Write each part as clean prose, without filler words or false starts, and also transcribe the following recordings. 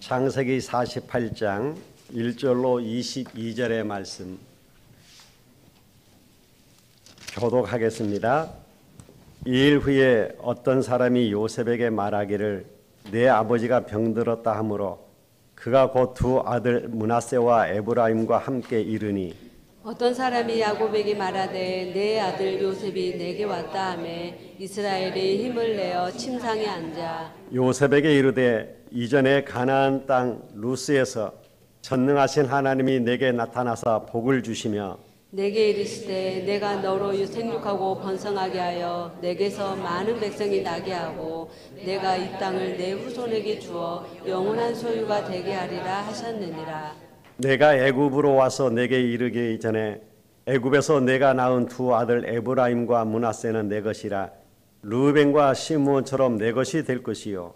창세기 48장 1절로 22절의 말씀 교독하겠습니다. 이일 후에 어떤 사람이 요셉에게 말하기를 내 아버지가 병들었다 하므로 그가 곧 두 아들 므낫세와 에브라임과 함께 이르니 어떤 사람이 야곱에게 말하되 내 아들 요셉이 내게 왔다 하며 이스라엘이 힘을 내어 침상에 앉아 요셉에게 이르되 이전에 가나안 땅 루스에서 전능하신 하나님이 내게 나타나사 복을 주시며 내게 이르시되 내가 너로 생육하고 번성하게 하여 내게서 많은 백성이 나게 하고 내가 이 땅을 내 후손에게 주어 영원한 소유가 되게 하리라 하셨느니라. 내가 애굽으로 와서 내게 이르기 전에 애굽에서 내가 낳은 두 아들 에브라임과 므낫세는 내 것이라 르우벤과 시므온처럼 내 것이 될 것이요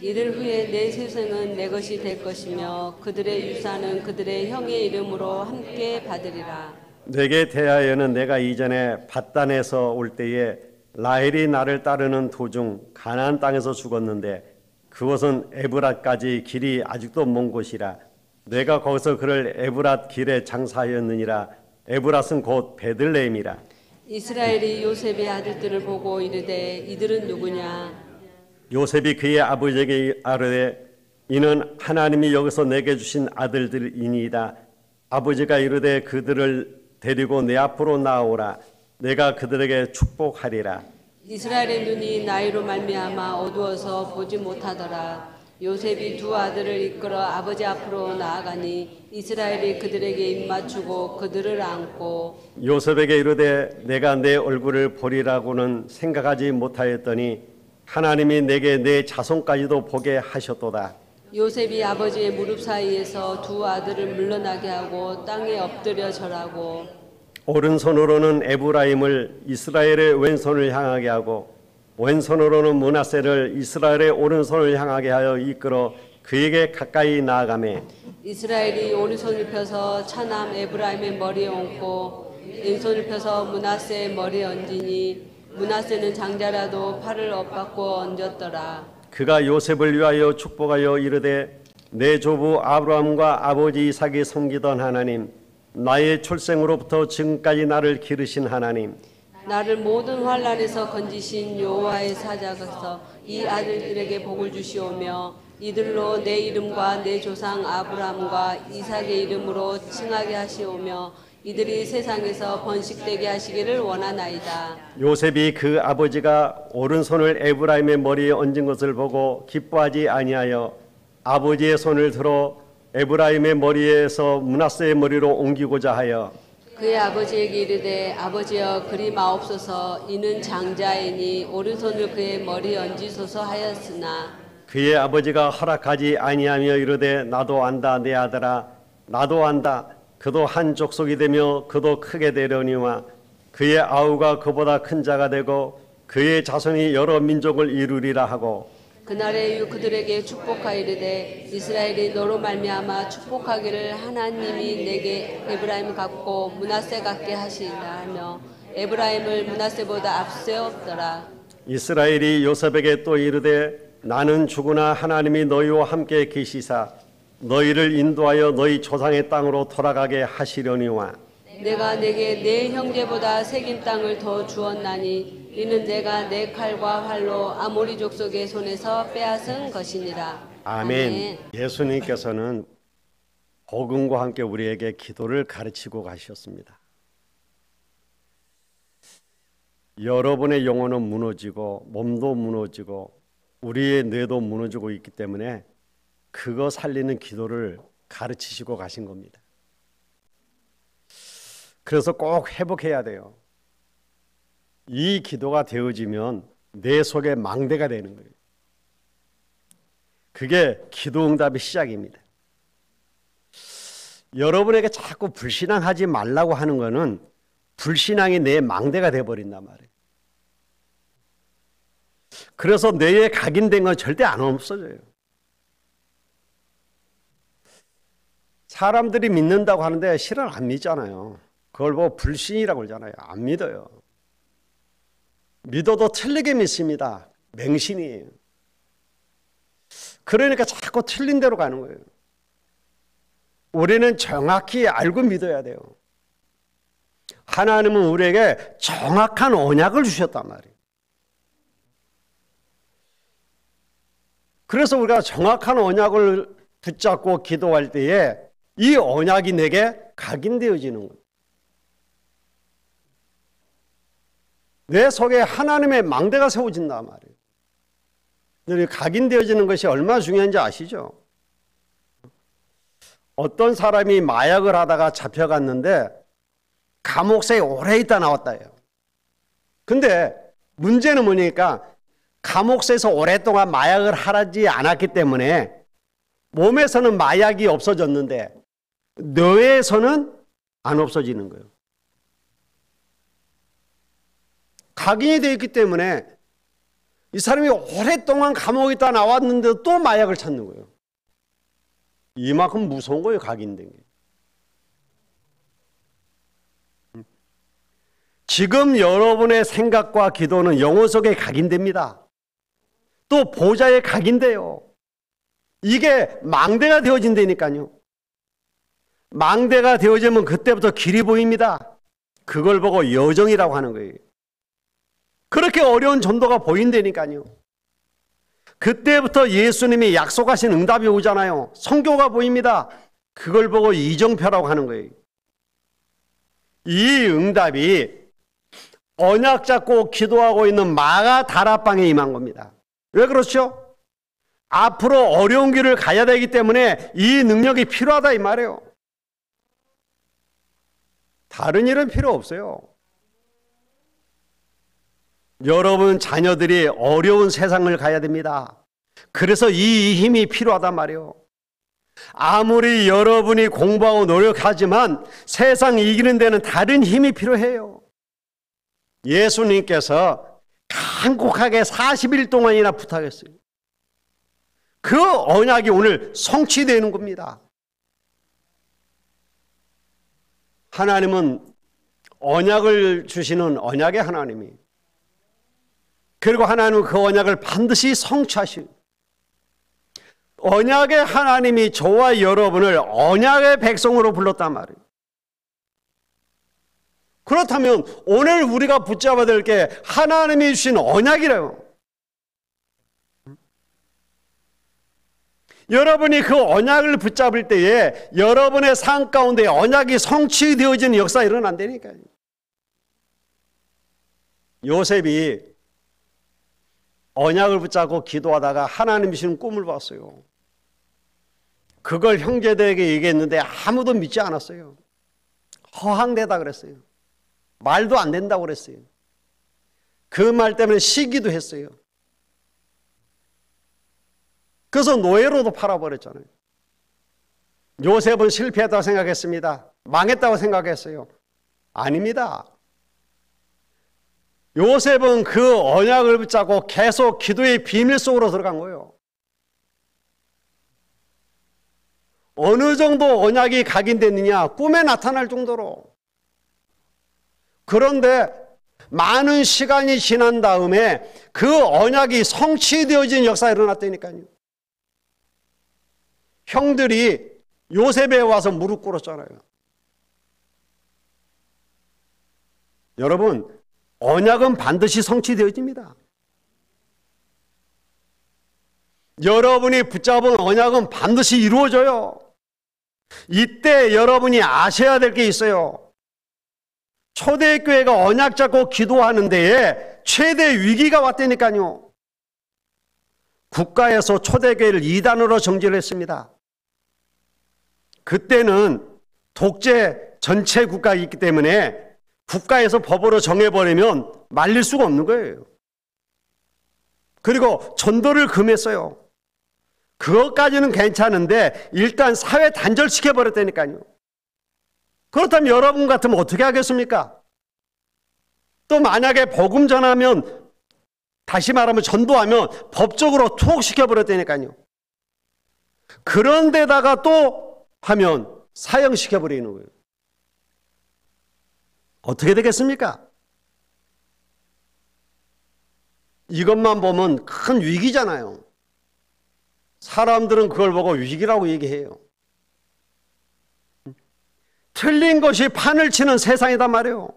이를 후에 내 세상은 내 것이 될 것이며 그들의 유산은 그들의 형의 이름으로 함께 받으리라. 내게 대하여는 내가 이전에 밧단에서 올 때에 라헬이 나를 따르는 도중 가나안 땅에서 죽었는데 그곳은 에브랏까지 길이 아직도 먼 곳이라 내가 거기서 그를 에브랏 길에 장사하였느니라. 에브랏은 곧 베들레헴이라. 이스라엘이 요셉의 아들들을 보고 이르되 이들은 누구냐? 요셉이 그의 아버지에게 아뢰되 이는 하나님이 여기서 내게 주신 아들들이니이다. 아버지가 이르되 그들을 데리고 내 앞으로 나오라. 내가 그들에게 축복하리라. 이스라엘의 눈이 나이로 말미암아 어두워서 보지 못하더라. 요셉이 두 아들을 이끌어 아버지 앞으로 나아가니 이스라엘이 그들에게 입맞추고 그들을 안고 요셉에게 이르되 내가 내 얼굴을 보리라고는 생각하지 못하였더니 하나님이 내게 내 자손까지도 보게 하셨도다. 요셉이 아버지의 무릎 사이에서 두 아들을 물러나게 하고 땅에 엎드려 절하고 오른손으로는 에브라임을 이스라엘의 왼손을 향하게 하고 왼손으로는 므낫세를 이스라엘의 오른손을 향하게 하여 이끌어 그에게 가까이 나아가매 이스라엘이 오른손을 펴서 차남 에브라임의 머리에 얹고 왼손을 펴서 므낫세의 머리에 얹으니 므낫세는 장자라도 팔을 엇받고 얹었더라. 그가 요셉을 위하여 축복하여 이르되 내 조부 아브라함과 아버지 이삭이 섬기던 하나님 나의 출생으로부터 지금까지 나를 기르신 하나님 나를 모든 환난에서 건지신 여호와의 사자가서 이 아들들에게 복을 주시오며 이들로 내 이름과 내 조상 아브라함과 이삭의 이름으로 칭하게 하시오며 이들이 세상에서 번식되게 하시기를 원하나이다. 요셉이 그 아버지가 오른손을 에브라임의 머리에 얹은 것을 보고 기뻐하지 아니하여 아버지의 손을 들어 에브라임의 머리에서 므낫세의 머리로 옮기고자 하여 그의 아버지에게 이르되 아버지여 그리 마옵소서 이는 장자이니 오른손을 그의 머리에 얹으소서 하였으나 그의 아버지가 허락하지 아니하며 이르되 나도 안다 내 아들아 나도 안다 그도 한 족속이 되며 그도 크게 되려니와 그의 아우가 그보다 큰 자가 되고 그의 자손이 여러 민족을 이루리라 하고 그날에 그들에게 축복하이르되 이스라엘이 너로 말미암아 축복하기를 하나님이 내게 에브라임 같고 므낫세 같게 하시리라 하며 에브라임을 므낫세보다 앞세웠더라. 이스라엘이 요셉에게 또 이르되 나는 죽으나 하나님이 너희와 함께 계시사 너희를 인도하여 너희 조상의 땅으로 돌아가게 하시려니와 내가 내게 내 형제보다 새긴 땅을 더 주었나니 이는 내가 내 칼과 활로 아모리 족속의 손에서 빼앗은 것이니라. 아멘. 예수님께서는 복음과 함께 우리에게 기도를 가르치고 가셨습니다. 여러분의 영혼은 무너지고 몸도 무너지고 우리의 뇌도 무너지고 있기 때문에 그거 살리는 기도를 가르치시고 가신 겁니다. 그래서 꼭 회복해야 돼요. 이 기도가 되어지면 내 속에 망대가 되는 거예요. 그게 기도응답의 시작입니다. 여러분에게 자꾸 불신앙하지 말라고 하는 거는 불신앙이 내 망대가 되어버린단 말이에요. 그래서 뇌에 각인된 건 절대 안 없어져요. 사람들이 믿는다고 하는데 실은 안 믿잖아요. 그걸 보고 불신이라고 그러잖아요. 안 믿어요. 믿어도 틀리게 믿습니다. 맹신이에요. 그러니까 자꾸 틀린 대로 가는 거예요. 우리는 정확히 알고 믿어야 돼요. 하나님은 우리에게 정확한 언약을 주셨단 말이에요. 그래서 우리가 정확한 언약을 붙잡고 기도할 때에 이 언약이 내게 각인되어지는 거예요. 내 속에 하나님의 망대가 세워진단 말이에요. 각인되어지는 것이 얼마나 중요한지 아시죠? 어떤 사람이 마약을 하다가 잡혀갔는데 감옥새에 오래 있다 나왔다요. 근데 문제는 뭐냐니까 감옥새에서 오랫동안 마약을 하지 않았기 때문에 몸에서는 마약이 없어졌는데 뇌에서는 안 없어지는 거예요. 각인이 되어 있기 때문에 이 사람이 오랫동안 감옥에 있다 나왔는데 또 마약을 찾는 거예요. 이만큼 무서운 거예요, 각인된 게. 지금 여러분의 생각과 기도는 영혼 속에 각인됩니다. 또 보좌에 각인돼요. 이게 망대가 되어진다니까요. 망대가 되어지면 그때부터 길이 보입니다. 그걸 보고 여정이라고 하는 거예요. 그렇게 어려운 전도가 보인다니까요. 그때부터 예수님이 약속하신 응답이 오잖아요. 성교가 보입니다. 그걸 보고 이정표라고 하는 거예요. 이 응답이 언약 잡고 기도하고 있는 마가 다락방에 임한 겁니다. 왜 그렇죠? 앞으로 어려운 길을 가야 되기 때문에 이 능력이 필요하다 이 말이에요. 다른 일은 필요 없어요. 여러분 자녀들이 어려운 세상을 가야 됩니다. 그래서 이 힘이 필요하단 말이에요. 아무리 여러분이 공부하고 노력하지만 세상 이기는 데는 다른 힘이 필요해요. 예수님께서 간곡하게 40일 동안이나 부탁했어요. 그 언약이 오늘 성취되는 겁니다. 하나님은 언약을 주시는 언약의 하나님이, 그리고 하나님은 그 언약을 반드시 성취하시고, 언약의 하나님이 저와 여러분을 언약의 백성으로 불렀단 말이에요. 그렇다면 오늘 우리가 붙잡아야 될 게 하나님이 주신 언약이래요. 여러분이 그 언약을 붙잡을 때에 여러분의 삶 가운데 언약이 성취되어지는 역사가 일어난다니까요. 요셉이 언약을 붙잡고 기도하다가 하나님이 주신 꿈을 봤어요. 그걸 형제들에게 얘기했는데 아무도 믿지 않았어요. 허황되다 그랬어요. 말도 안 된다고 그랬어요. 그 말 때문에 시기도 했어요. 그래서 노예로도 팔아버렸잖아요. 요셉은 실패했다고 생각했습니다. 망했다고 생각했어요. 아닙니다. 요셉은 그 언약을 붙잡고 계속 기도의 비밀 속으로 들어간 거예요. 어느 정도 언약이 각인됐느냐? 꿈에 나타날 정도로. 그런데 많은 시간이 지난 다음에 그 언약이 성취되어진 역사가 일어났다니까요. 형들이 요셉에 와서 무릎 꿇었잖아요. 여러분, 언약은 반드시 성취되어집니다. 여러분이 붙잡은 언약은 반드시 이루어져요. 이때 여러분이 아셔야 될 게 있어요. 초대교회가 언약 잡고 기도하는 데에 최대 위기가 왔다니까요. 국가에서 초대교회를 이단으로 정지를 했습니다. 그때는 독재 전체 국가에 있기 때문에 국가에서 법으로 정해버리면 말릴 수가 없는 거예요. 그리고 전도를 금했어요. 그것까지는 괜찮은데 일단 사회 단절시켜버렸다니까요. 그렇다면 여러분 같으면 어떻게 하겠습니까? 또 만약에 복음 전하면, 다시 말하면 전도하면 법적으로 투옥시켜버렸다니까요. 그런데다가 또 하면 사형시켜버리는 거예요. 어떻게 되겠습니까? 이것만 보면 큰 위기잖아요. 사람들은 그걸 보고 위기라고 얘기해요. 틀린 것이 판을 치는 세상이단 말이에요.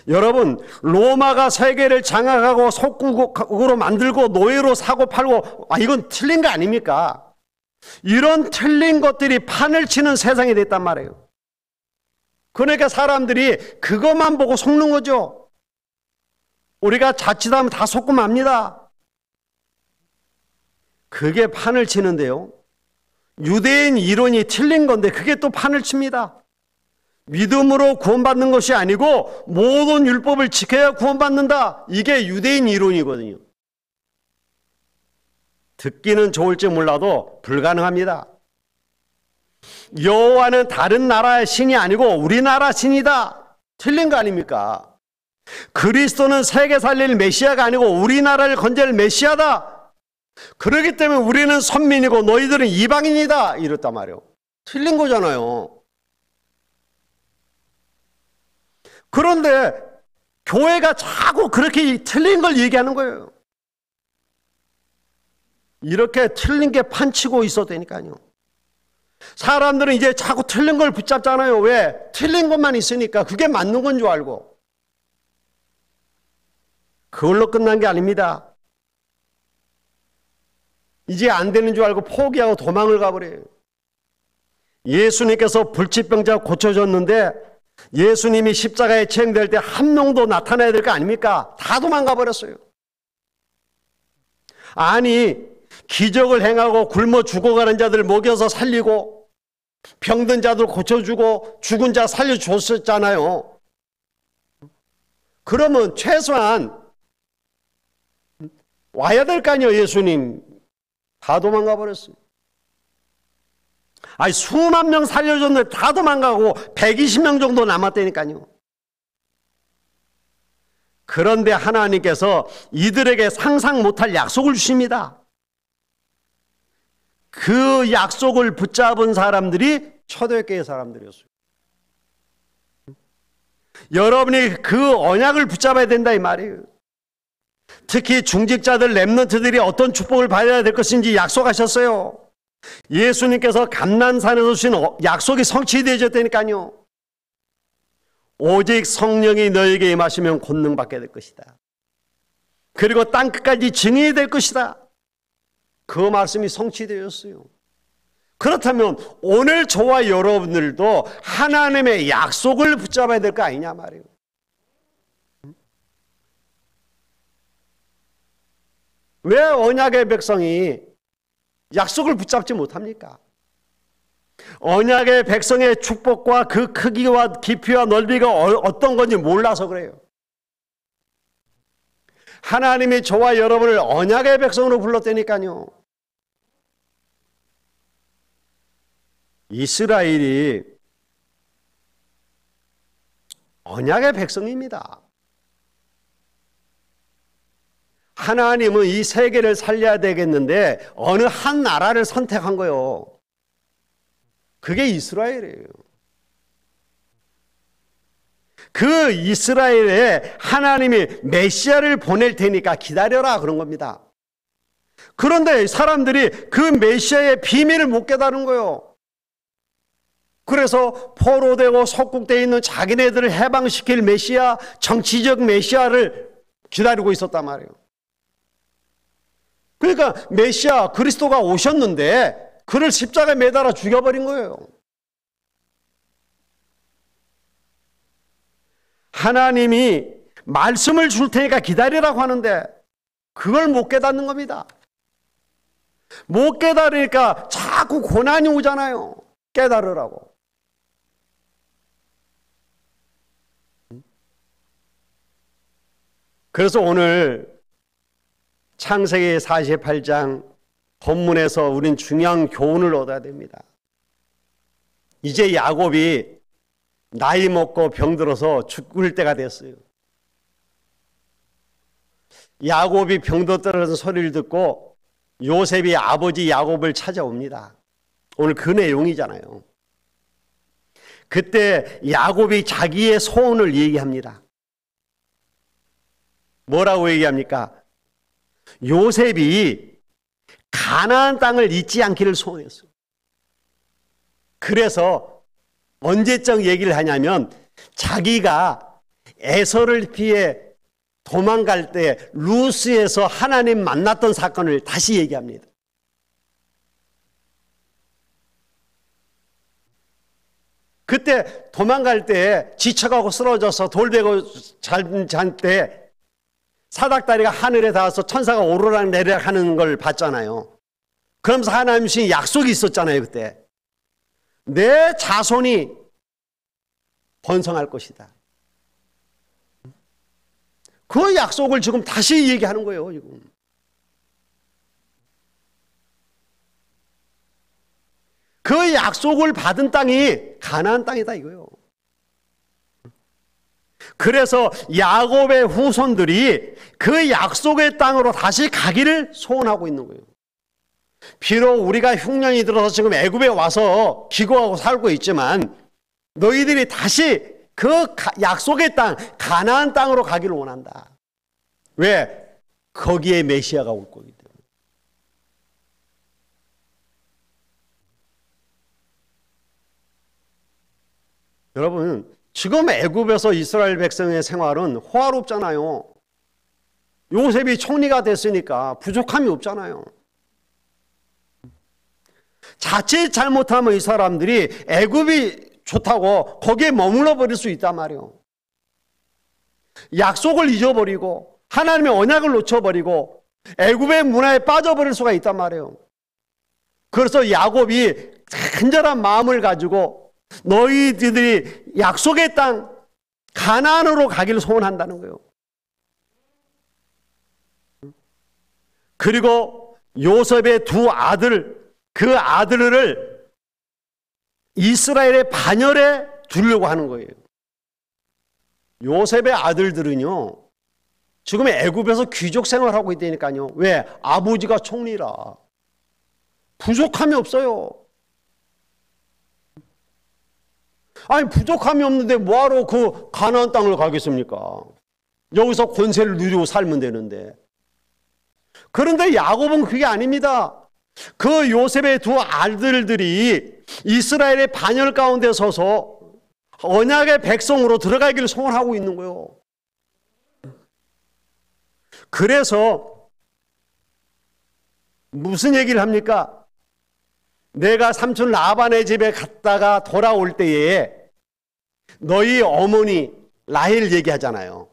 여러분, 로마가 세계를 장악하고 속국으로 만들고 노예로 사고 팔고, 이건 틀린 거 아닙니까? 이런 틀린 것들이 판을 치는 세상이 됐단 말이에요. 그러니까 사람들이 그것만 보고 속는 거죠. 우리가 자칫하면 다 속고 맙니다. 그게 판을 치는데요. 유대인 이론이 틀린 건데 그게 또 판을 칩니다. 믿음으로 구원받는 것이 아니고 모든 율법을 지켜야 구원받는다. 이게 유대인 이론이거든요. 듣기는 좋을지 몰라도 불가능합니다. 여호와는 다른 나라의 신이 아니고 우리나라 신이다. 틀린 거 아닙니까? 그리스도는 세계 살릴 메시아가 아니고 우리나라를 건질 메시아다. 그렇기 때문에 우리는 선민이고 너희들은 이방인이다. 이랬단 말이에요. 틀린 거잖아요. 그런데 교회가 자꾸 그렇게 틀린 걸 얘기하는 거예요. 이렇게 틀린 게 판치고 있어도 되니까요. 사람들은 이제 자꾸 틀린 걸 붙잡잖아요. 왜? 틀린 것만 있으니까 그게 맞는 건 줄 알고. 그걸로 끝난 게 아닙니다. 이제 안 되는 줄 알고 포기하고 도망을 가버려요. 예수님께서 불치병자 고쳐줬는데 예수님이 십자가에 처형될 때 한 명도 나타나야 될 거 아닙니까? 다 도망가 버렸어요. 아니, 기적을 행하고 굶어 죽어가는 자들 먹여서 살리고 병든 자들 고쳐주고 죽은 자 살려줬었잖아요. 그러면 최소한 와야 될 거 아니에요. 예수님 다 도망가 버렸어요. 아니, 수만 명 살려줬는데 다 도망가고 120명 정도 남았다니까요. 그런데 하나님께서 이들에게 상상 못할 약속을 주십니다. 그 약속을 붙잡은 사람들이 초대교회 사람들이었어요. 여러분이 그 언약을 붙잡아야 된다 이 말이에요. 특히 중직자들 렘넌트들이 어떤 축복을 받아야 될 것인지 약속하셨어요. 예수님께서 감난산에서 주신 약속이 성취되어졌다니까요. 오직 성령이 너에게 임하시면 권능 받게 될 것이다. 그리고 땅끝까지 증인이 될 것이다. 그 말씀이 성취되었어요. 그렇다면 오늘 저와 여러분들도 하나님의 약속을 붙잡아야 될 거 아니냐 말이에요. 왜 언약의 백성이 약속을 붙잡지 못합니까? 언약의 백성의 축복과 그 크기와 깊이와 넓이가 어떤 건지 몰라서 그래요. 하나님이 저와 여러분을 언약의 백성으로 불렀다니까요. 이스라엘이 언약의 백성입니다. 하나님은 이 세계를 살려야 되겠는데 어느 한 나라를 선택한 거예요. 그게 이스라엘이에요. 그 이스라엘에 하나님이 메시아를 보낼 테니까 기다려라 그런 겁니다. 그런데 사람들이 그 메시아의 비밀을 못 깨달은 거예요. 그래서 포로되고 속국되어 있는 자기네들을 해방시킬 메시아, 정치적 메시아를 기다리고 있었단 말이에요. 그러니까 메시아 그리스도가 오셨는데 그를 십자가에 매달아 죽여버린 거예요. 하나님이 말씀을 줄 테니까 기다리라고 하는데 그걸 못 깨닫는 겁니다. 못 깨달으니까 자꾸 고난이 오잖아요. 깨달으라고. 그래서 오늘 창세기 48장 본문에서 우린 중요한 교훈을 얻어야 됩니다. 이제 야곱이 나이 먹고 병들어서 죽을 때가 됐어요. 야곱이 병들었다는 소리를 듣고 요셉이 아버지 야곱을 찾아옵니다. 오늘 그 내용이잖아요. 그때 야곱이 자기의 소원을 얘기합니다. 뭐라고 얘기합니까? 요셉이 가나안 땅을 잊지 않기를 소원했어요. 그래서 언제적 얘기를 하냐면 자기가 에서를 피해 도망갈 때 루스에서 하나님 만났던 사건을 다시 얘기합니다. 그때 도망갈 때 지쳐가고 쓰러져서 돌베고 잔 때 사닥다리가 하늘에 닿아서 천사가 오르락 내리락 하는 걸 봤잖아요. 그러면서 하나님 주신 약속이 있었잖아요. 그때 내 자손이 번성할 것이다. 그 약속을 지금 다시 얘기하는 거예요. 지금. 그 약속을 받은 땅이 가나안 땅이다 이거예요. 그래서 야곱의 후손들이 그 약속의 땅으로 다시 가기를 소원하고 있는 거예요. 비록 우리가 흉년이 들어서 지금 애굽에 와서 기고하고 살고 있지만 너희들이 다시 그 약속의 땅 가나안 땅으로 가기를 원한다. 왜? 거기에 메시아가 올 거기 때문에. 여러분, 지금 애굽에서 이스라엘 백성의 생활은 호화롭잖아요. 요셉이 총리가 됐으니까 부족함이 없잖아요. 자칫 잘못하면 이 사람들이 애굽이 좋다고 거기에 머물러 버릴 수 있단 말이에요. 약속을 잊어버리고 하나님의 언약을 놓쳐버리고 애굽의 문화에 빠져버릴 수가 있단 말이에요. 그래서 야곱이 간절한 마음을 가지고 너희들이 약속의 땅 가나안으로 가기를 소원한다는 거예요. 그리고 요셉의 두 아들, 그 아들을 이스라엘의 반열에 두려고 하는 거예요. 요셉의 아들들은요, 지금 애굽에서 귀족 생활하고 있다니까요. 왜? 아버지가 총리라. 부족함이 없어요. 아니, 부족함이 없는데 뭐하러 그 가나안 땅을 가겠습니까? 여기서 권세를 누리고 살면 되는데. 그런데 야곱은 그게 아닙니다. 그 요셉의 두 아들들이 이스라엘의 반열 가운데 서서 언약의 백성으로 들어가기를 소원하고 있는 거예요. 그래서 무슨 얘기를 합니까? 내가 삼촌 라반의 집에 갔다가 돌아올 때에 너희 어머니 라헬 얘기하잖아요.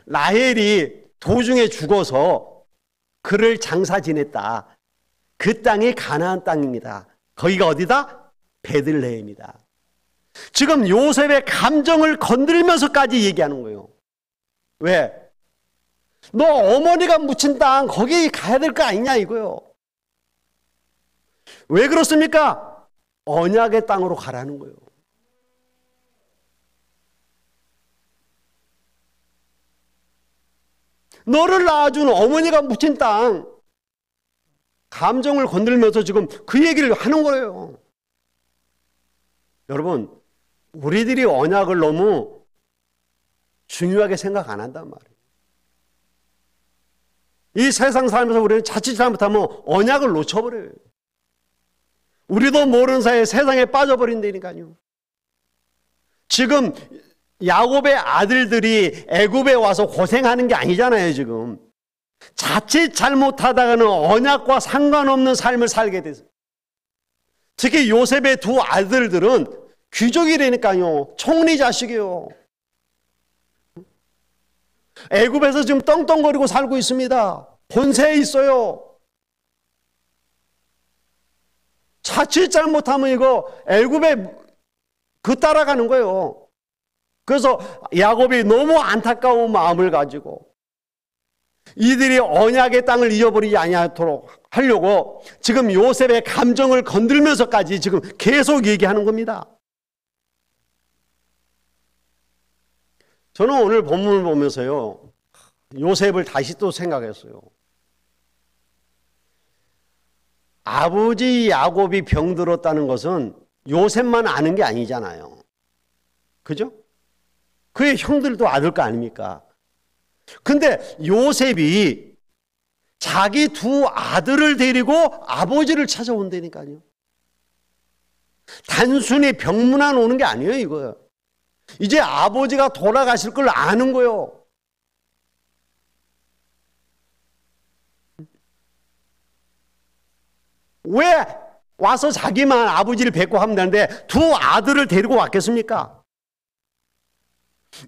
라헬이 도중에 죽어서 그를 장사 지냈다. 그 땅이 가나안 땅입니다. 거기가 어디다? 베들레헴이다. 지금 요셉의 감정을 건드리면서까지 얘기하는 거예요. 왜? 너 어머니가 묻힌 땅 거기 가야 될 거 아니냐 이거요. 왜 그렇습니까? 언약의 땅으로 가라는 거예요. 너를 낳아준 어머니가 묻힌 땅, 감정을 건들면서 지금 그 얘기를 하는 거예요. 여러분, 우리들이 언약을 너무 중요하게 생각 안 한단 말이에요. 이 세상 살면서 우리는 자칫 잘못하면 언약을 놓쳐버려요. 우리도 모르는 사이에 세상에 빠져버린다니까요. 지금 야곱의 아들들이 애굽에 와서 고생하는 게 아니잖아요. 지금 자칫 잘못하다가는 언약과 상관없는 삶을 살게 돼서, 특히 요셉의 두 아들들은 귀족이라니까요. 총리 자식이에요. 애굽에서 지금 떵떵거리고 살고 있습니다. 본세에 있어요. 자칫 잘못하면 이거 애굽에 따라가는 거예요. 그래서 야곱이 너무 안타까운 마음을 가지고 이들이 언약의 땅을 잊어버리지 아니하도록 하려고 지금 요셉의 감정을 건들면서까지 지금 계속 얘기하는 겁니다. 저는 오늘 본문을 보면서요, 요셉을 다시 또 생각했어요. 아버지 야곱이 병들었다는 것은 요셉만 아는 게 아니잖아요. 그죠? 그의 형들도 아들 거 아닙니까? 근데 요셉이 자기 두 아들을 데리고 아버지를 찾아온다니까요. 단순히 병문안 오는 게 아니에요, 이거요. 이제 아버지가 돌아가실 걸 아는 거예요. 왜 와서 자기만 아버지를 뵙고 하면 되는데 두 아들을 데리고 왔겠습니까?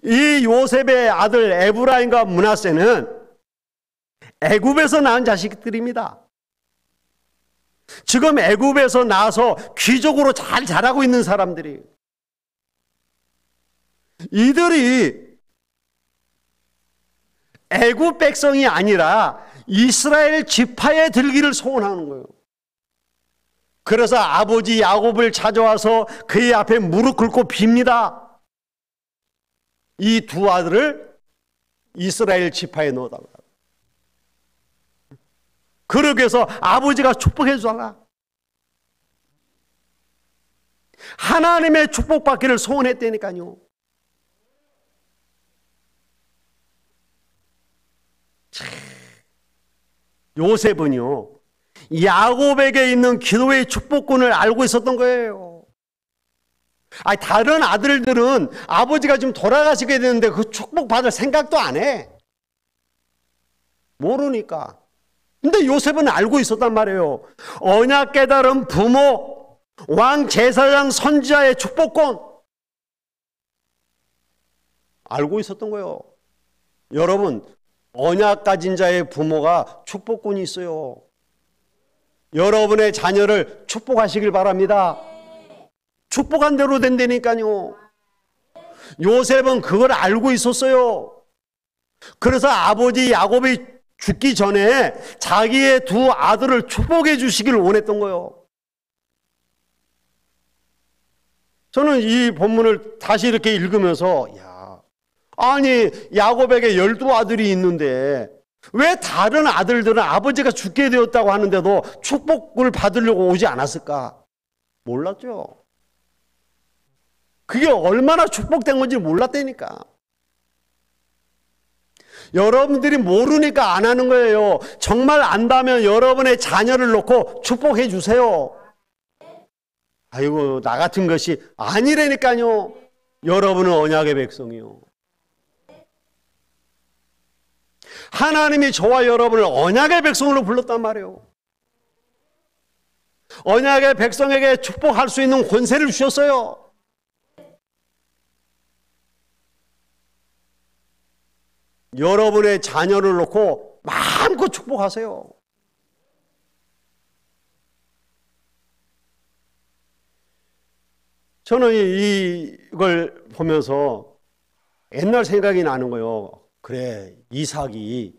이 요셉의 아들 에브라임과 므낫세는 애굽에서 낳은 자식들입니다. 지금 애굽에서 나서 귀족으로 잘 자라고 있는 사람들이, 이들이 애굽 백성이 아니라 이스라엘 지파에 들기를 소원하는 거예요. 그래서 아버지 야곱을 찾아와서 그의 앞에 무릎 꿇고 빕니다. 이 두 아들을 이스라엘 지파에 넣어달라. 그러기 위해서 아버지가 축복해 주라. 하나님의 축복받기를 소원했다니까요. 요셉은요, 야곱에게 있는 기도의 축복권을 알고 있었던 거예요. 다른 아들들은 아버지가 지금 돌아가시게 되는데 그 축복 받을 생각도 안 해. 모르니까. 근데 요셉은 알고 있었단 말이에요. 언약 깨달은 부모, 왕 제사장 선지자의 축복권 알고 있었던 거예요. 여러분, 언약 가진 자의 부모가 축복권이 있어요. 여러분의 자녀를 축복하시길 바랍니다. 축복한 대로 된다니까요. 요셉은 그걸 알고 있었어요. 그래서 아버지 야곱이 죽기 전에 자기의 두 아들을 축복해 주시길 원했던 거예요. 저는 이 본문을 다시 이렇게 읽으면서 아니 야곱에게 12아들이 있는데 왜 다른 아들들은 아버지가 죽게 되었다고 하는데도 축복을 받으려고 오지 않았을까? 몰랐죠. 그게 얼마나 축복된 건지 몰랐다니까. 여러분들이 모르니까 안 하는 거예요. 정말 안다면 여러분의 자녀를 놓고 축복해 주세요. 아이고, 나 같은 것이 아니라니까요. 여러분은 언약의 백성이요. 하나님이 저와 여러분을 언약의 백성으로 불렀단 말이에요. 언약의 백성에게 축복할 수 있는 권세를 주셨어요. 여러분의 자녀를 놓고 마음껏 축복하세요. 저는 이걸 보면서 옛날 생각이 나는 거예요. 그래, 이삭이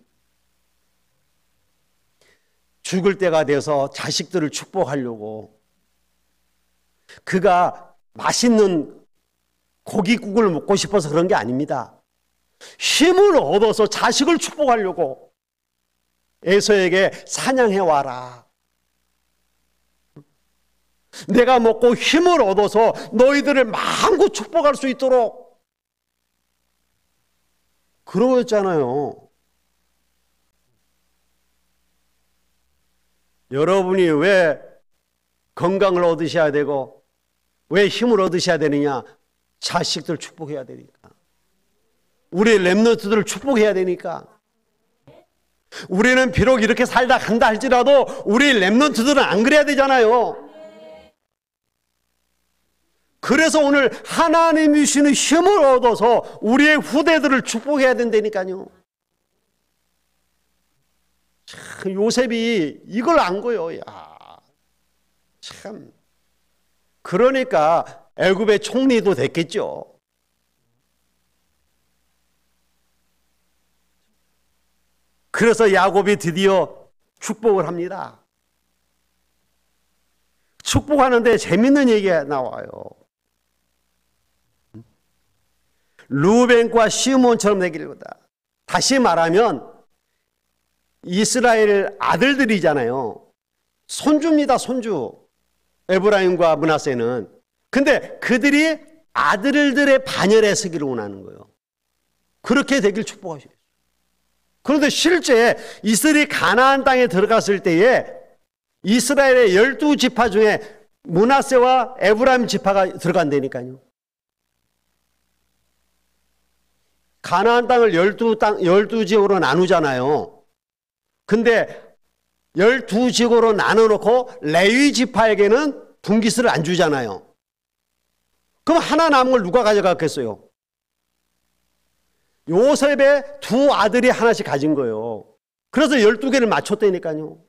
죽을 때가 돼서 자식들을 축복하려고 그가 맛있는 고깃국을 먹고 싶어서 그런 게 아닙니다. 힘을 얻어서 자식을 축복하려고 에서에게 사냥해 와라. 내가 먹고 힘을 얻어서 너희들을 마음껏 축복할 수 있도록 그러였잖아요. 여러분이 왜 건강을 얻으셔야 되고 왜 힘을 얻으셔야 되느냐? 자식들 축복해야 되니까. 우리 렘넌트들을 축복해야 되니까. 우리는 비록 이렇게 살다 간다 할지라도 우리 렘넌트들은 안 그래야 되잖아요. 그래서 오늘 하나님이 주시는 힘을 얻어서 우리의 후대들을 축복해야 된다니까요. 참, 요셉이 이걸 안 거예요. 참. 그러니까 애굽의 총리도 됐겠죠. 그래서 야곱이 드디어 축복을 합니다. 축복하는데 재밌는 얘기가 나와요. 루벤과 시몬처럼 되기를 거다. 다시 말하면 이스라엘 아들들이잖아요. 손주입니다, 손주. 에브라임과 므낫세는. 근데 그들이 아들들의 반열에 서기를 원하는 거예요. 그렇게 되길 축복하시겠어요. 그런데 실제 이스라엘이 가나안 땅에 들어갔을 때에 이스라엘의 12지파 중에 므낫세와 에브라임 지파가 들어간다니까요. 가나안 땅을 12지역으로 나누잖아요. 근데 12지역으로 나눠놓고 레위 지파에게는 분깃을 안 주잖아요. 그럼 하나 남은 걸 누가 가져갔겠어요? 요셉의 두 아들이 하나씩 가진 거예요. 그래서 12개를 맞췄다니까요.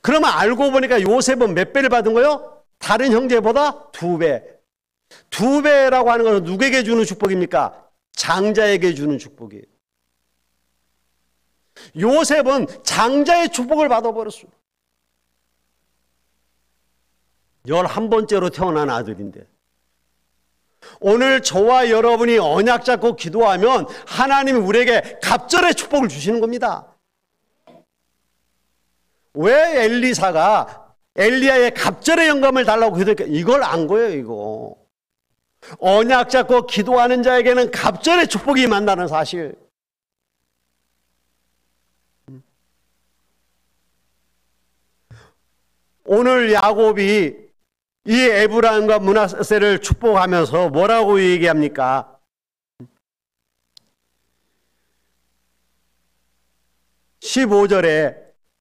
그러면 알고 보니까 요셉은 몇 배를 받은 거예요? 다른 형제보다 2배. 2배라고 하는 것은 누구에게 주는 축복입니까? 장자에게 주는 축복이에요. 요셉은 장자의 축복을 받아버렸어요. 11번째로 태어난 아들인데, 오늘 저와 여러분이 언약 잡고 기도하면 하나님이 우리에게 갑절의 축복을 주시는 겁니다. 왜 엘리사가 엘리야의 갑절의 영감을 달라고 기도했을까? 이걸 안 거예요. 이거 언약 잡고 기도하는 자에게는 갑절의 축복이 임한다는 사실. 오늘 야곱이 이 에브라임과 므낫세를 축복하면서 뭐라고 얘기합니까? 15절에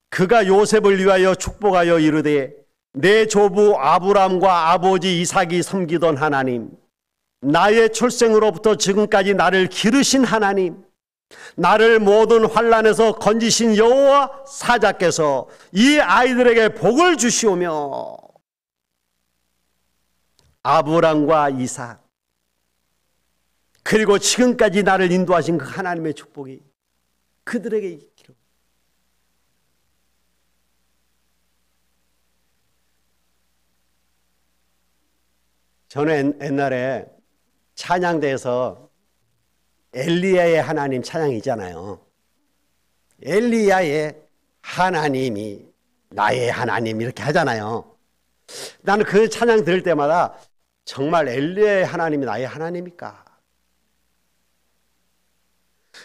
그가 요셉을 위하여 축복하여 이르되 내 조부 아브람과 아버지 이삭이 섬기던 하나님, 나의 출생으로부터 지금까지 나를 기르신 하나님, 나를 모든 환난에서 건지신 여호와 사자께서 이 아이들에게 복을 주시오며 아브람과 이삭 그리고 지금까지 나를 인도하신 그 하나님의 축복이 그들에게 있기를. 저는 옛날에 찬양대에서 엘리야의 하나님 찬양이잖아요. 엘리야의 하나님이 나의 하나님 이렇게 하잖아요. 나는 그 찬양 들을 때마다 정말 엘리야의 하나님이 나의 하나님일까?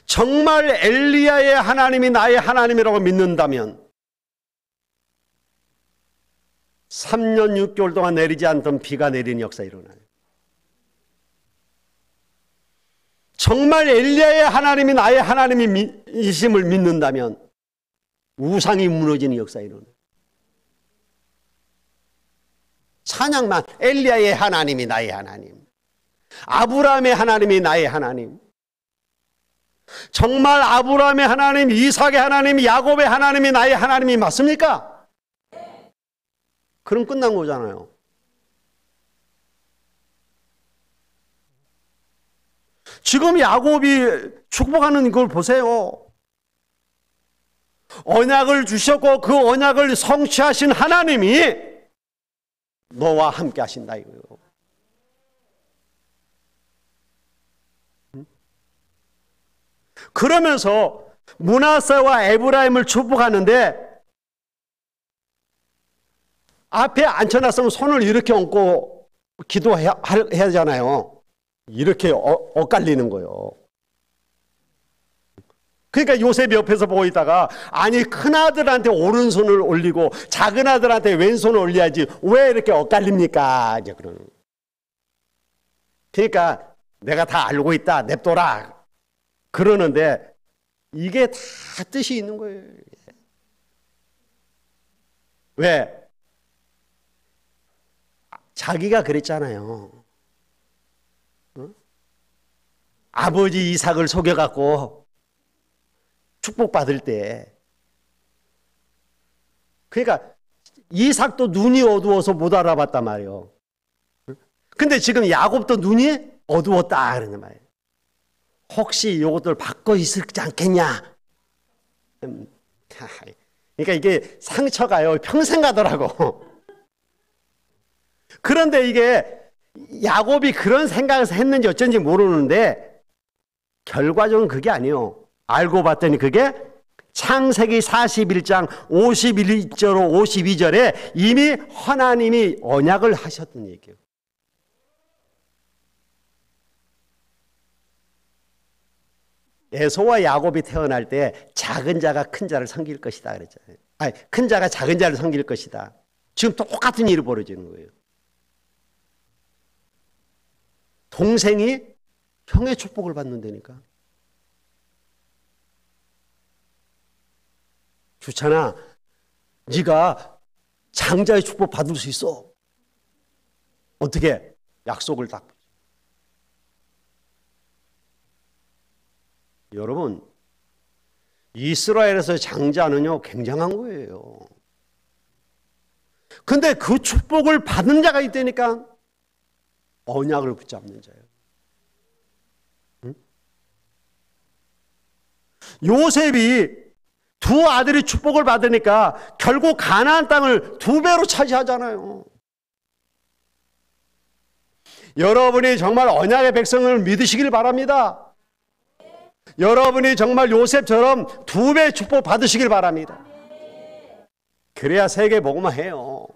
정말 엘리야의 하나님이 나의 하나님이라고 믿는다면 3년 6개월 동안 내리지 않던 비가 내리는 역사 일어나요. 정말 엘리야의 하나님이 나의 하나님이심을 믿는다면 우상이 무너지는 역사 일어나요. 찬양만 엘리야의 하나님이 나의 하나님, 아브라함의 하나님이 나의 하나님, 정말 아브라함의 하나님, 이삭의 하나님, 야곱의 하나님이 나의 하나님이 맞습니까? 그럼 끝난 거잖아요. 지금 야곱이 축복하는 걸 보세요. 언약을 주셨고 그 언약을 성취하신 하나님이 너와 함께 하신다 이거예요. 그러면서 므낫세와 에브라임을 축복하는데 앞에 앉혀놨으면 손을 이렇게 얹고 기도해야 하잖아요. 이렇게 엇갈리는 거예요. 그러니까 요셉이 옆에서 보고 있다가 아니 큰아들한테 오른손을 올리고 작은아들한테 왼손을 올려야지 왜 이렇게 엇갈립니까? 이제 그러는. 그러니까 내가 다 알고 있다 냅둬라 그러는데 이게 다 뜻이 있는 거예요. 왜? 자기가 그랬잖아요. 아버지 이삭을 속여갖고 축복받을 때. 그러니까 이삭도 눈이 어두워서 못 알아봤단 말이에요. 근데 지금 야곱도 눈이 어두웠다 그러는 말이에요. 혹시 이것들 받고 있을지 않겠냐. 그러니까 이게 상처가요 평생 가더라고. 그런데 이게 야곱이 그런 생각을 했는지 어쩐지 모르는데 결과적으로 그게 아니에요. 알고 봤더니 그게 창세기 41장 51절로 52절에 이미 하나님이 언약을 하셨던 얘기예요. 에서와 야곱이 태어날 때 작은 자가 큰 자를 섬길 것이다 그랬잖아요. 아니, 큰 자가 작은 자를 섬길 것이다. 지금 똑같은 일이 벌어지는 거예요. 동생이 형의 축복을 받는다니까. 주찬아, 네가 장자의 축복 받을 수 있어. 어떻게? 약속을 딱. 여러분, 이스라엘에서 장자는요 굉장한 거예요. 근데 그 축복을 받은 자가 있다니까. 언약을 붙잡는 자예요. 응? 요셉이 두 아들이 축복을 받으니까 결국 가나안 땅을 2배로 차지하잖아요. 여러분이 정말 언약의 백성을 믿으시길 바랍니다. 여러분이 정말 요셉처럼 2배 축복 받으시길 바랍니다. 그래야 세계 복음화 해요.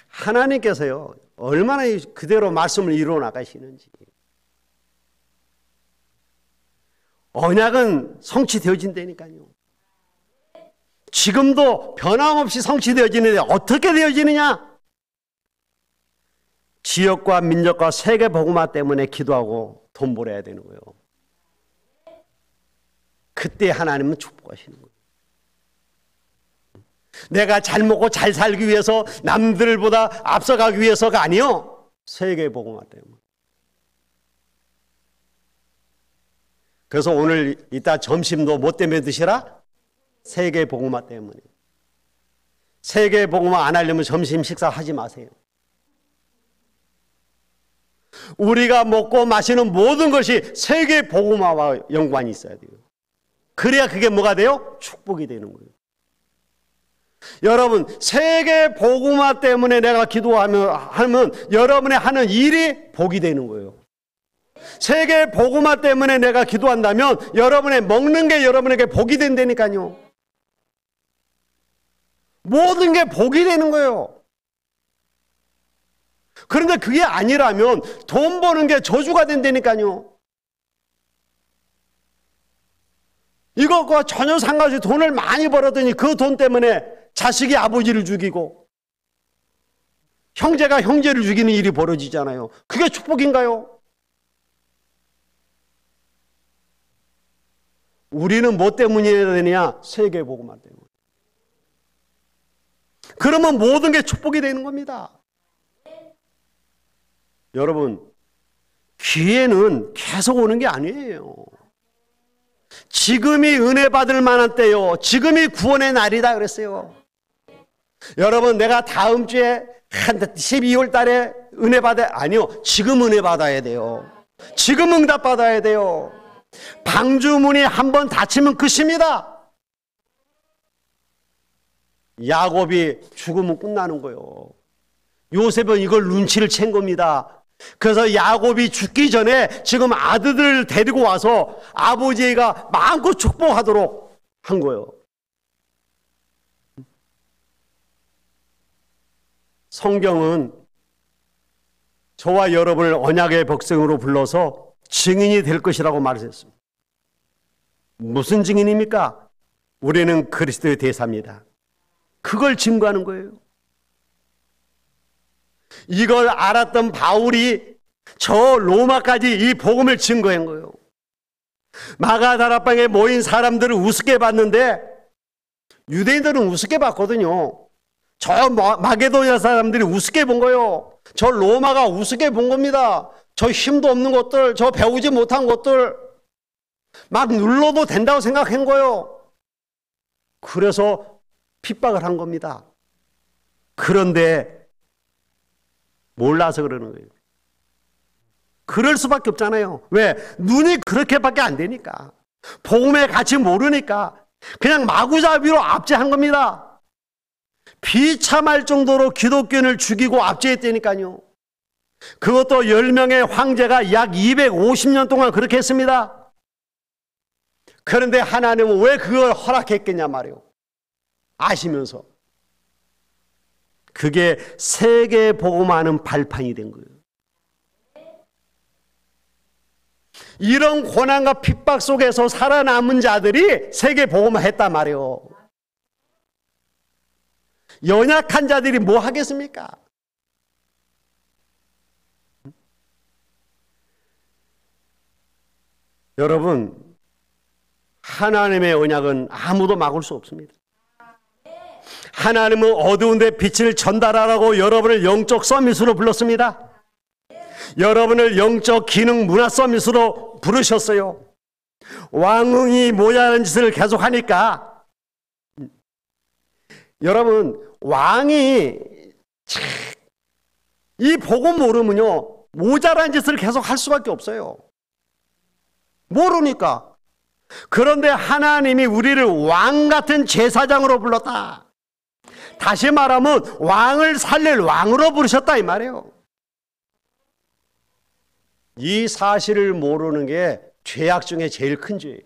하나님께서요 얼마나 그대로 말씀을 이루어 나가시는지. 언약은 성취되어진다니까요. 지금도 변함없이 성취되어지는데 어떻게 되어지느냐? 지역과 민족과 세계 복음화 때문에 기도하고 돈 벌어야 되는 거예요. 그때 하나님은 축복하시는 거예요. 내가 잘 먹고 잘 살기 위해서 남들보다 앞서가기 위해서가 아니요. 세계 복음화 때문에. 그래서 오늘 이따 점심도 뭐 때문에 드시라? 세계 복음화 때문에. 세계 복음화 안 하려면 점심 식사 하지 마세요. 우리가 먹고 마시는 모든 것이 세계 복음화와 연관이 있어야 돼요. 그래야 그게 뭐가 돼요? 축복이 되는 거예요. 여러분, 세계 복음화 때문에 내가 기도하면 여러분의 하는 일이 복이 되는 거예요. 세계 복음화 때문에 내가 기도한다면 여러분의 먹는 게 여러분에게 복이 된다니까요. 모든 게 복이 되는 거예요. 그런데 그게 아니라면 돈 버는 게 저주가 된다니까요. 이것과 전혀 상관없이 돈을 많이 벌었더니 그 돈 때문에 자식이 아버지를 죽이고 형제가 형제를 죽이는 일이 벌어지잖아요. 그게 축복인가요? 우리는 뭐 때문이어야 되느냐? 세계복음화 때문에. 그러면 모든 게 축복이 되는 겁니다. 여러분, 기회는 계속 오는 게 아니에요. 지금이 은혜 받을 만한 때요. 지금이 구원의 날이다 그랬어요. 여러분, 내가 다음 주에 한 12월 달에 은혜 아니요. 지금 은혜 받아야 돼요. 지금 응답 받아야 돼요. 방주문이 한번 닫히면 끝입니다. 야곱이 죽으면 끝나는 거예요. 요셉은 이걸 눈치를 챈 겁니다. 그래서 야곱이 죽기 전에 지금 아들들을 데리고 와서 아버지가 마음껏 축복하도록 한 거예요. 성경은 저와 여러분을 언약의 백성으로 불러서 증인이 될 것이라고 말했습니다. 무슨 증인입니까? 우리는 그리스도의 대사입니다. 그걸 증거하는 거예요. 이걸 알았던 바울이 저 로마까지 이 복음을 증거한 거예요. 마가다락방에 모인 사람들을 우습게 봤는데 유대인들은 우습게 봤거든요. 저 마게도냐 사람들이 우습게 본 거예요. 저 로마가 우습게 본 겁니다. 저 힘도 없는 것들, 저 배우지 못한 것들 막 눌러도 된다고 생각한 거예요. 그래서 핍박을 한 겁니다. 그런데 몰라서 그러는 거예요. 그럴 수밖에 없잖아요. 왜? 눈이 그렇게밖에 안 되니까. 복음의 가치 모르니까 그냥 마구잡이로 압제한 겁니다. 비참할 정도로 기독교인을 죽이고 압제했다니까요. 그것도 10명의 황제가 약 250년 동안 그렇게 했습니다. 그런데 하나님은 왜 그걸 허락했겠냐 말이에요. 아시면서. 그게 세계 복음화하는 발판이 된 거예요. 이런 고난과 핍박 속에서 살아남은 자들이 세계 복음화 했단 말이에요. 연약한 자들이 뭐 하겠습니까? 여러분, 하나님의 언약은 아무도 막을 수 없습니다. 하나님은 어두운 데 빛을 전달하라고 여러분을 영적 서밋으로 불렀습니다. 여러분을 영적 기능 문화 서밋으로 부르셨어요. 왕흥이 모자란 짓을 계속하니까 여러분, 왕이 이 복음 모르면요 모자란 짓을 계속 할 수밖에 없어요. 모르니까. 그런데 하나님이 우리를 왕 같은 제사장으로 불렀다. 다시 말하면 왕을 살릴 왕으로 부르셨다 이 말이에요. 이 사실을 모르는 게 죄악 중에 제일 큰 죄예요.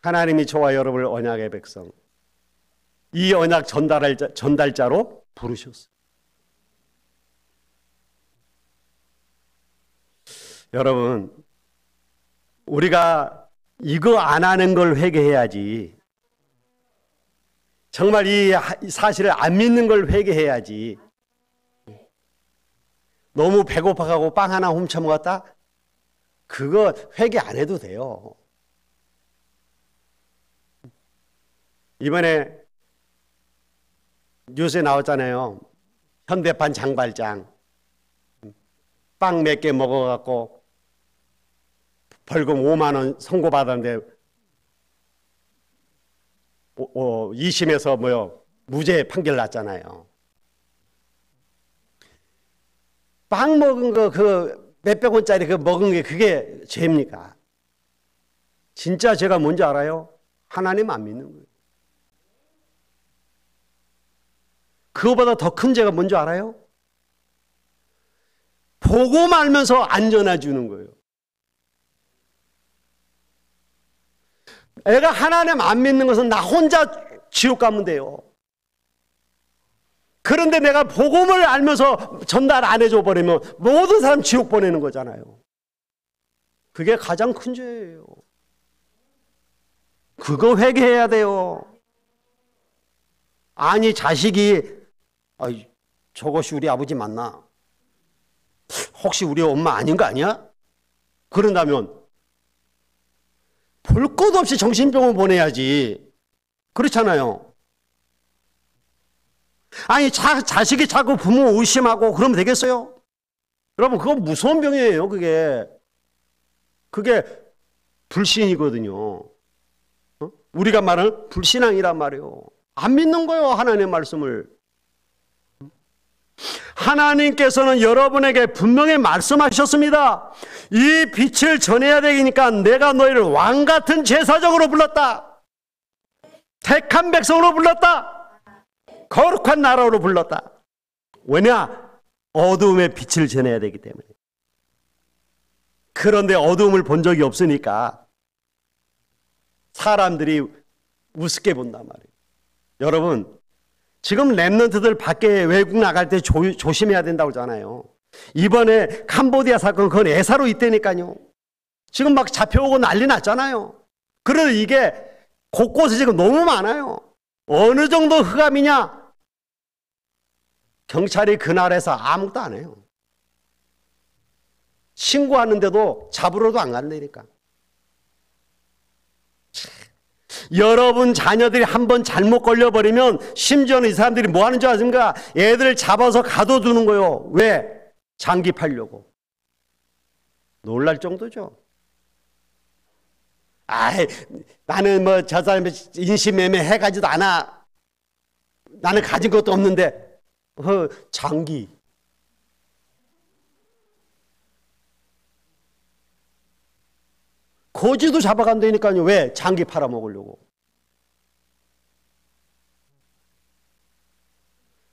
하나님이 저와 여러분을 언약의 백성, 이 언약 전달자로 부르셨어요. 여러분, 우리가 이거 안 하는 걸 회개해야지. 정말 이 사실을 안 믿는 걸 회개해야지. 너무 배고파가고 빵 하나 훔쳐 먹었다? 그거 회개 안 해도 돼요. 이번에 뉴스에 나왔잖아요. 현대판 장발장. 빵 몇 개 먹어갖고 벌금 5만 원 선고받았는데 2심에서 무죄 판결 났잖아요. 빵 먹은 거 그 몇백 원짜리 그 먹은 게 그게 죄입니까? 진짜 죄가 뭔지 알아요? 하나님 안 믿는 거예요. 그거보다 더 큰 죄가 뭔지 알아요? 보고 말면서 안 전해주는 거예요. 애가 하나님 안 믿는 것은 나 혼자 지옥 가면 돼요. 그런데 내가 복음을 알면서 전달 안 해줘 버리면 모든 사람 지옥 보내는 거잖아요. 그게 가장 큰 죄예요. 그거 회개해야 돼요. 아니 자식이 저것이 우리 아버지 맞나? 혹시 우리 엄마 아닌 거 아니야? 그런다면 볼 것 없이 정신병원 보내야지. 그렇잖아요. 아니 자식이 자꾸 부모 의심하고 그러면 되겠어요? 여러분 그건 무서운 병이에요. 그게 불신이거든요. 우리가 말하는 불신앙이란 말이에요. 안 믿는 거예요. 하나님의 말씀을. 하나님께서는 여러분에게 분명히 말씀하셨습니다. 이 빛을 전해야 되니까 내가 너희를 왕같은 제사장으로 불렀다. 택한 백성으로 불렀다. 거룩한 나라로 불렀다. 왜냐? 어두움의 빛을 전해야 되기 때문에. 그런데 어두움을 본 적이 없으니까 사람들이 우습게 본단 말이에요. 여러분 지금 랩런트들 밖에 외국 나갈 때 조심해야 된다고 하잖아요. 이번에 캄보디아 사건 그건 애사로 있다니까요. 지금 막 잡혀오고 난리 났잖아요. 그런데 이게 곳곳에 지금 너무 많아요. 어느 정도 흑암이냐? 경찰이 그날에서 아무것도 안 해요. 신고하는데도 잡으러도 안 간다니까. 여러분 자녀들이 한번 잘못 걸려버리면 심지어는 이 사람들이 뭐 하는 줄 아십니까? 애들 잡아서 가둬두는 거예요. 왜? 장기 팔려고. 놀랄 정도죠. 나는 뭐 저 사람이 인신매매 해가지도 않아. 나는 가진 것도 없는데 장기. 거지도 잡아간다니까요. 왜? 장기 팔아먹으려고.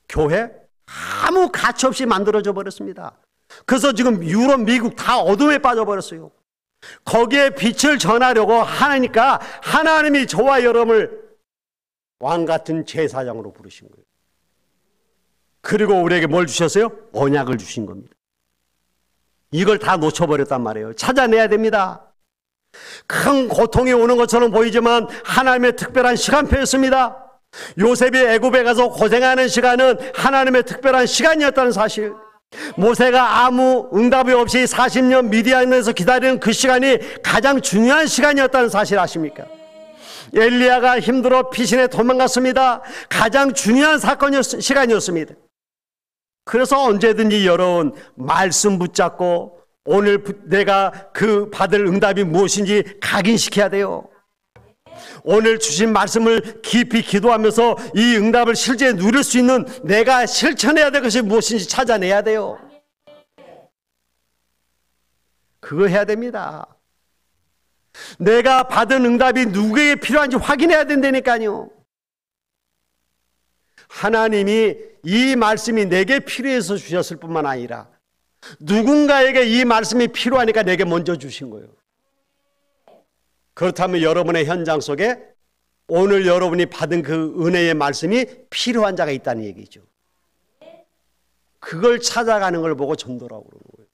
교회? 아무 가치 없이 만들어져 버렸습니다. 그래서 지금 유럽, 미국 다 어둠에 빠져버렸어요. 거기에 빛을 전하려고 하니까 하나님이 저와 여러분을 왕 같은 제사장으로 부르신 거예요. 그리고 우리에게 뭘 주셨어요? 언약을 주신 겁니다. 이걸 다 놓쳐버렸단 말이에요. 찾아내야 됩니다. 큰 고통이 오는 것처럼 보이지만 하나님의 특별한 시간표였습니다. 요셉이 애굽에 가서 고생하는 시간은 하나님의 특별한 시간이었다는 사실. 모세가 아무 응답이 없이 40년 미디안에서 기다리는 그 시간이 가장 중요한 시간이었다는 사실 아십니까? 엘리야가 힘들어 피신에 도망갔습니다. 가장 중요한 시간이었습니다. 그래서 언제든지 여러분 말씀 붙잡고 오늘 내가 그 받을 응답이 무엇인지 각인시켜야 돼요. 오늘 주신 말씀을 깊이 기도하면서 이 응답을 실제 누릴 수 있는 내가 실천해야 될 것이 무엇인지 찾아내야 돼요. 그거 해야 됩니다. 내가 받은 응답이 누구에게 필요한지 확인해야 된다니까요. 하나님이 이 말씀이 내게 필요해서 주셨을 뿐만 아니라 누군가에게 이 말씀이 필요하니까 내게 먼저 주신 거예요. 그렇다면 여러분의 현장 속에 오늘 여러분이 받은 그 은혜의 말씀이 필요한 자가 있다는 얘기죠. 그걸 찾아가는 걸 보고 전도라고 그러는 거예요.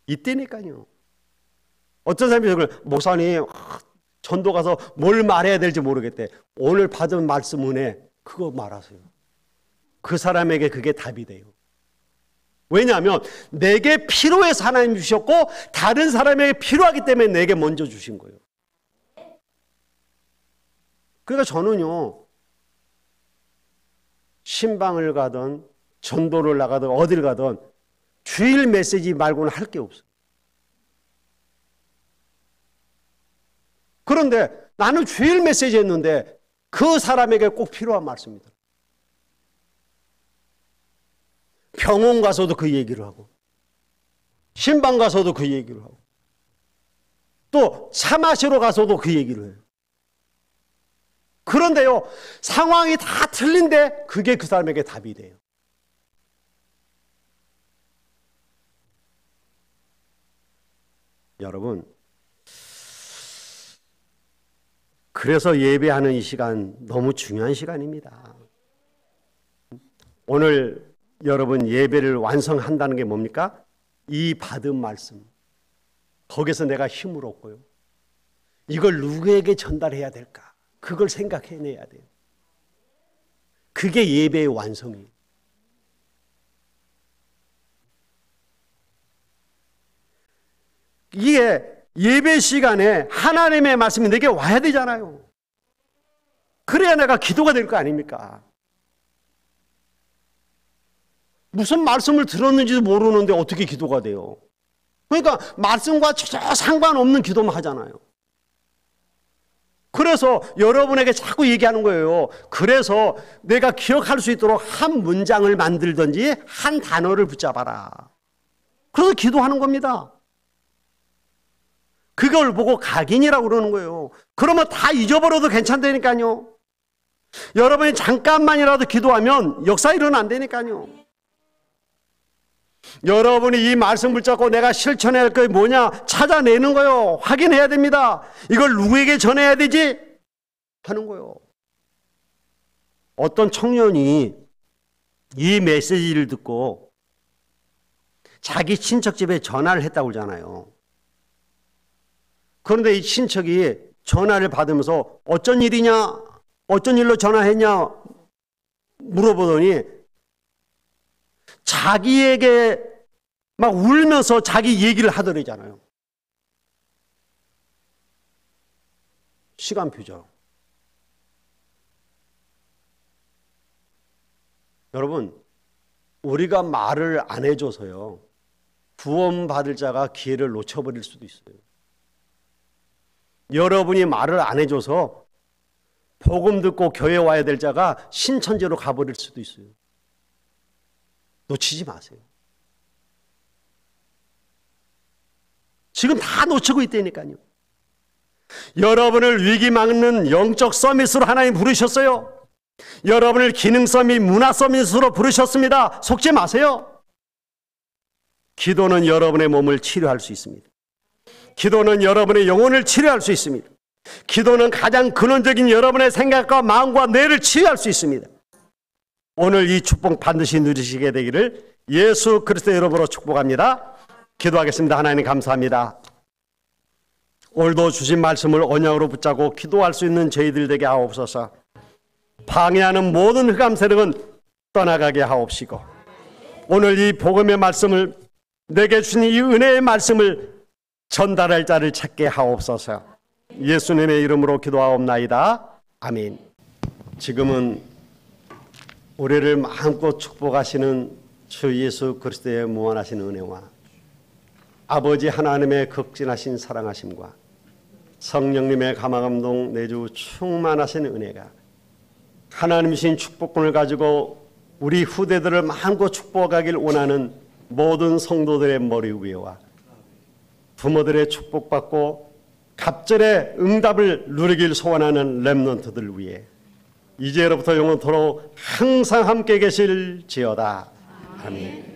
이때니까요. 어떤 사람이 그걸 목사님 전도 가서 뭘 말해야 될지 모르겠대. 오늘 받은 말씀 은혜 그거 말하세요. 그 사람에게 그게 답이 돼요. 왜냐하면 내게 필요해서 하나님 주셨고 다른 사람에게 필요하기 때문에 내게 먼저 주신 거예요. 그러니까 저는요, 신방을 가든 전도를 나가든 어딜 가든 주일 메시지 말고는 할 게 없어요. 그런데 나는 주일 메시지 했는데 그 사람에게 꼭 필요한 말씀이다. 병원 가서도 그 얘기를 하고 신방 가서도 그 얘기를 하고 또 차 마시러 가서도 그 얘기를 해요. 그런데요, 상황이 다 틀린데 그게 그 사람에게 답이 돼요. 여러분, 그래서 예배하는 이 시간 너무 중요한 시간입니다. 오늘 여러분 예배를 완성한다는 게 뭡니까? 이 받은 말씀, 거기서 내가 힘을 얻고요, 이걸 누구에게 전달해야 될까? 그걸 생각해내야 돼요. 그게 예배의 완성이에요. 이게 예배 시간에 하나님의 말씀이 내게 와야 되잖아요. 그래야 내가 기도가 될 거 아닙니까? 무슨 말씀을 들었는지도 모르는데 어떻게 기도가 돼요? 그러니까 말씀과 전혀 상관없는 기도만 하잖아요. 그래서 여러분에게 자꾸 얘기하는 거예요. 그래서 내가 기억할 수 있도록 한 문장을 만들든지 한 단어를 붙잡아라. 그래서 기도하는 겁니다. 그걸 보고 각인이라고 그러는 거예요. 그러면 다 잊어버려도 괜찮다니까요. 여러분이 잠깐만이라도 기도하면 역사 일어난다니까요. 여러분이 이 말씀 붙잡고 내가 실천해야 할 게 뭐냐 찾아내는 거예요. 확인해야 됩니다. 이걸 누구에게 전해야 되지? 하는 거예요. 어떤 청년이 이 메시지를 듣고 자기 친척 집에 전화를 했다고 그러잖아요. 그런데 이 친척이 전화를 받으면서 어쩐 일이냐, 어쩐 일로 전화했냐 물어보더니 자기에게 막 울면서 자기 얘기를 하더래잖아요. 시간표죠. 여러분, 우리가 말을 안 해줘서요, 구원받을 자가 기회를 놓쳐버릴 수도 있어요. 여러분이 말을 안 해줘서 복음 듣고 교회 와야 될 자가 신천지로 가버릴 수도 있어요. 놓치지 마세요. 지금 다 놓치고 있다니까요. 여러분을 위기 막는 영적 서밋으로 하나님 부르셨어요. 여러분을 기능 서밋, 문화 서밋으로 부르셨습니다. 속지 마세요. 기도는 여러분의 몸을 치료할 수 있습니다. 기도는 여러분의 영혼을 치료할 수 있습니다. 기도는 가장 근원적인 여러분의 생각과 마음과 뇌를 치유할 수 있습니다. 오늘 이 축복 반드시 누리시게 되기를 예수 그리스도 이름으로 축복합니다. 기도하겠습니다. 하나님 감사합니다. 오늘도 주신 말씀을 언약으로 붙잡고 기도할 수 있는 저희들 되게 하옵소서. 방해하는 모든 흑암 세력은 떠나가게 하옵시고, 오늘 이 복음의 말씀을 내게 주신 이 은혜의 말씀을 전달할 자를 찾게 하옵소서. 예수님의 이름으로 기도하옵나이다. 아멘. 지금은 우리를 마음껏 축복하시는 주 예수 그리스도의 무한하신 은혜와 아버지 하나님의 극진하신 사랑하심과 성령님의 감화감동 내주 충만하신 은혜가 하나님이신 축복권을 가지고 우리 후대들을 마음껏 축복하길 원하는 모든 성도들의 머리 위에와 부모들의 축복받고 갑절의 응답을 누리길 소원하는 렘넌트들 위해 이제로부터 영원토록 항상 함께 계실지어다. 아멘.